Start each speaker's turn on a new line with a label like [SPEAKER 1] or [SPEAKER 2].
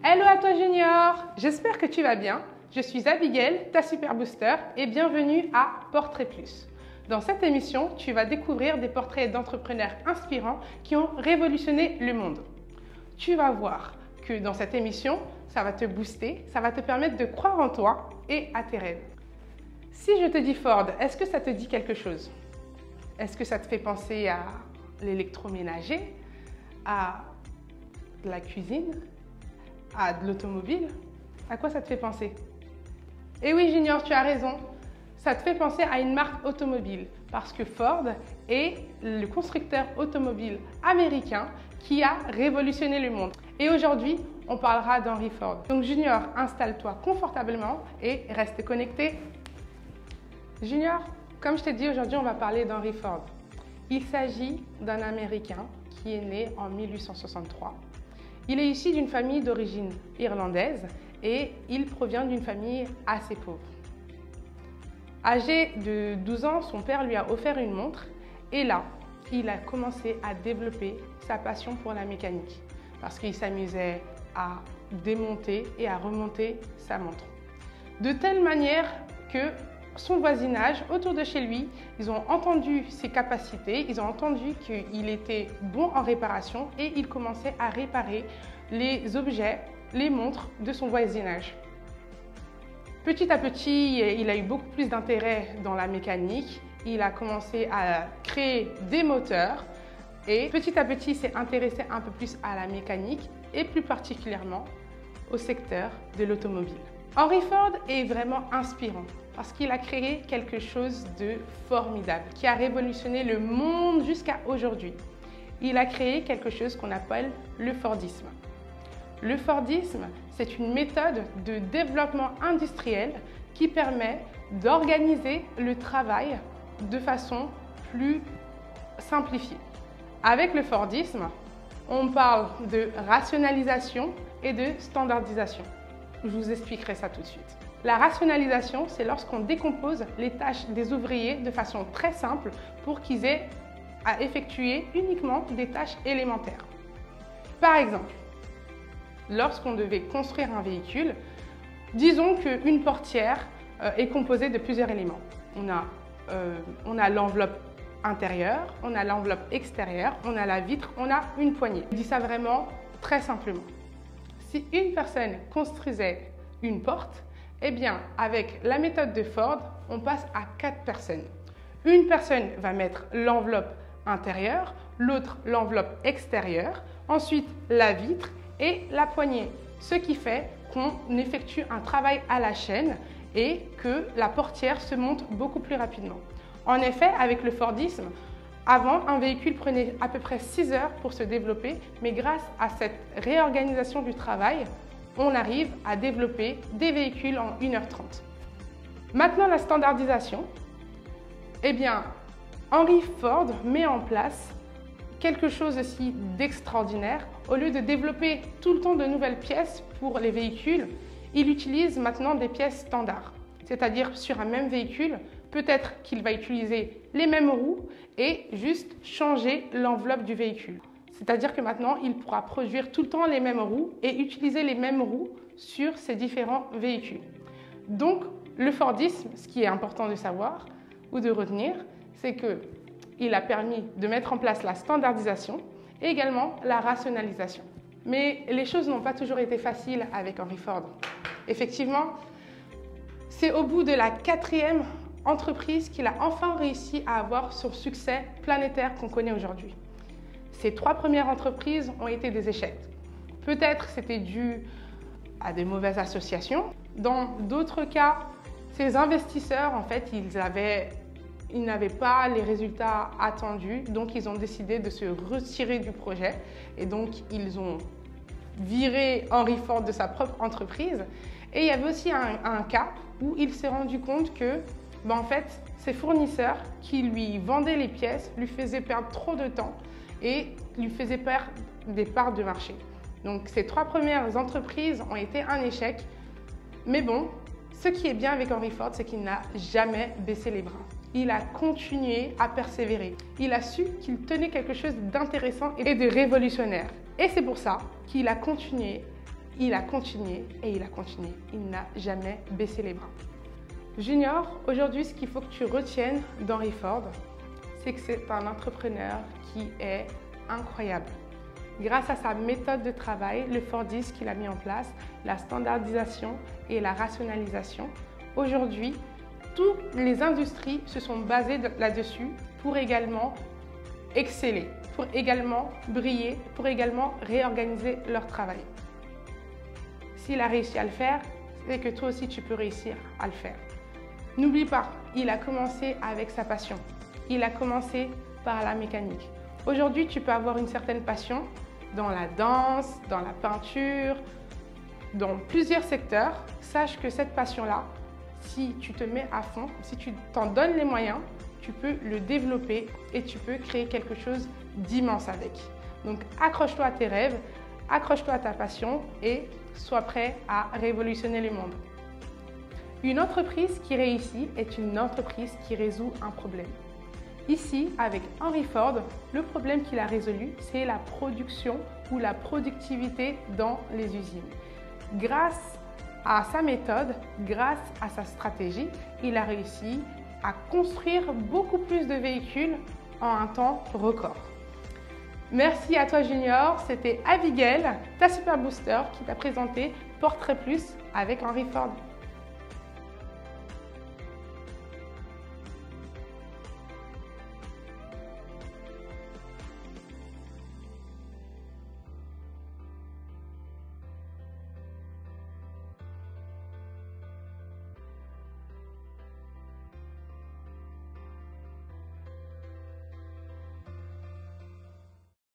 [SPEAKER 1] Hello à toi Junior, j'espère que tu vas bien. Je suis Abigail, ta Super Booster et bienvenue à Portrait Plus. Dans cette émission, tu vas découvrir des portraits d'entrepreneurs inspirants qui ont révolutionné le monde. Tu vas voir que dans cette émission, ça va te booster, ça va te permettre de croire en toi et à tes rêves. Si je te dis Ford, est-ce que ça te dit quelque chose? Est-ce que ça te fait penser à l'électroménager, à la cuisine, à de l'automobile? À quoi ça te fait penser? Eh oui Junior, tu as raison. Ça te fait penser à une marque automobile parce que Ford est le constructeur automobile américain qui a révolutionné le monde. Et aujourd'hui, on parlera d'Henry Ford. Donc Junior, installe-toi confortablement et reste connecté. Junior, comme je t'ai dit, aujourd'hui, on va parler d'Henry Ford. Il s'agit d'un Américain qui est né en 1863. Il est issu d'une famille d'origine irlandaise et il provient d'une famille assez pauvre. Âgé de 12 ans, son père lui a offert une montre et là, il a commencé à développer sa passion pour la mécanique parce qu'il s'amusait à démonter et à remonter sa montre. De telle manière que son voisinage autour de chez lui, ils ont entendu ses capacités, ils ont entendu qu'il était bon en réparation et il commençait à réparer les objets, les montres de son voisinage. Petit à petit, il a eu beaucoup plus d'intérêt dans la mécanique. Il a commencé à créer des moteurs et petit à petit, il s'est intéressé un peu plus à la mécanique et plus particulièrement au secteur de l'automobile. Henry Ford est vraiment inspirant parce qu'il a créé quelque chose de formidable qui a révolutionné le monde jusqu'à aujourd'hui. Il a créé quelque chose qu'on appelle le Fordisme. Le Fordisme, c'est une méthode de développement industriel qui permet d'organiser le travail de façon plus simplifiée. Avec le Fordisme, on parle de rationalisation et de standardisation. Je vous expliquerai ça tout de suite. La rationalisation, c'est lorsqu'on décompose les tâches des ouvriers de façon très simple pour qu'ils aient à effectuer uniquement des tâches élémentaires. Par exemple, lorsqu'on devait construire un véhicule, disons qu'une portière est composée de plusieurs éléments. On a l'enveloppe intérieure, on a l'enveloppe extérieure, on a la vitre, on a une poignée. Je dis ça vraiment très simplement. Si une personne construisait une porte, eh bien, avec la méthode de Ford, on passe à 4 personnes. Une personne va mettre l'enveloppe intérieure, l'autre l'enveloppe extérieure, ensuite la vitre et la poignée. Ce qui fait qu'on effectue un travail à la chaîne et que la portière se monte beaucoup plus rapidement. En effet, avec le Fordisme, avant, un véhicule prenait à peu près 6 heures pour se développer, mais grâce à cette réorganisation du travail, on arrive à développer des véhicules en 1h30. Maintenant, la standardisation. Eh bien, Henry Ford met en place quelque chose aussi d'extraordinaire. Au lieu de développer tout le temps de nouvelles pièces pour les véhicules, il utilise maintenant des pièces standards. C'est-à-dire sur un même véhicule, peut-être qu'il va utiliser les mêmes roues et juste changer l'enveloppe du véhicule. C'est-à-dire que maintenant, il pourra produire tout le temps les mêmes roues et utiliser les mêmes roues sur ses différents véhicules. Donc, le Fordisme, ce qui est important de savoir ou de retenir, c'est qu'il a permis de mettre en place la standardisation et également la rationalisation. Mais les choses n'ont pas toujours été faciles avec Henry Ford. Effectivement, c'est au bout de la 4e entreprise qu'il a enfin réussi à avoir son succès planétaire qu'on connaît aujourd'hui. Ces 3 premières entreprises ont été des échecs. Peut-être c'était dû à des mauvaises associations. Dans d'autres cas, ces investisseurs, en fait, ils n'avaient pas les résultats attendus, donc ils ont décidé de se retirer du projet et donc ils ont viré Henry Ford de sa propre entreprise. Et il y avait aussi un cas où il s'est rendu compte que, en fait, ses fournisseurs qui lui vendaient les pièces lui faisaient perdre trop de temps et lui faisaient perdre des parts de marché. Donc ces 3 premières entreprises ont été un échec. Mais bon, ce qui est bien avec Henry Ford, c'est qu'il n'a jamais baissé les bras. Il a continué à persévérer. Il a su qu'il tenait quelque chose d'intéressant et de révolutionnaire. Et c'est pour ça qu'il a continué il a continué et il a continué. Il n'a jamais baissé les bras. Junior, aujourd'hui, ce qu'il faut que tu retiennes d'Henry Ford, c'est que c'est un entrepreneur qui est incroyable. Grâce à sa méthode de travail, le Fordisme qu'il a mis en place, la standardisation et la rationalisation, aujourd'hui, toutes les industries se sont basées là-dessus pour également exceller, pour également briller, pour également réorganiser leur travail. S'il a réussi à le faire, c'est que toi aussi tu peux réussir à le faire. N'oublie pas, il a commencé avec sa passion. Il a commencé par la mécanique. Aujourd'hui, tu peux avoir une certaine passion dans la danse, dans la peinture, dans plusieurs secteurs. Sache que cette passion-là, si tu te mets à fond, si tu t'en donnes les moyens, tu peux le développer et tu peux créer quelque chose d'immense avec. Donc accroche-toi à tes rêves, accroche-toi à ta passion et sois prêt à révolutionner le monde. Une entreprise qui réussit est une entreprise qui résout un problème. Ici, avec Henry Ford, le problème qu'il a résolu, c'est la production ou la productivité dans les usines. Grâce à sa méthode, grâce à sa stratégie, il a réussi à construire beaucoup plus de véhicules en un temps record. Merci à toi Junior, c'était Abigail, ta super booster qui t'a présenté Portrait Plus avec Henry Ford.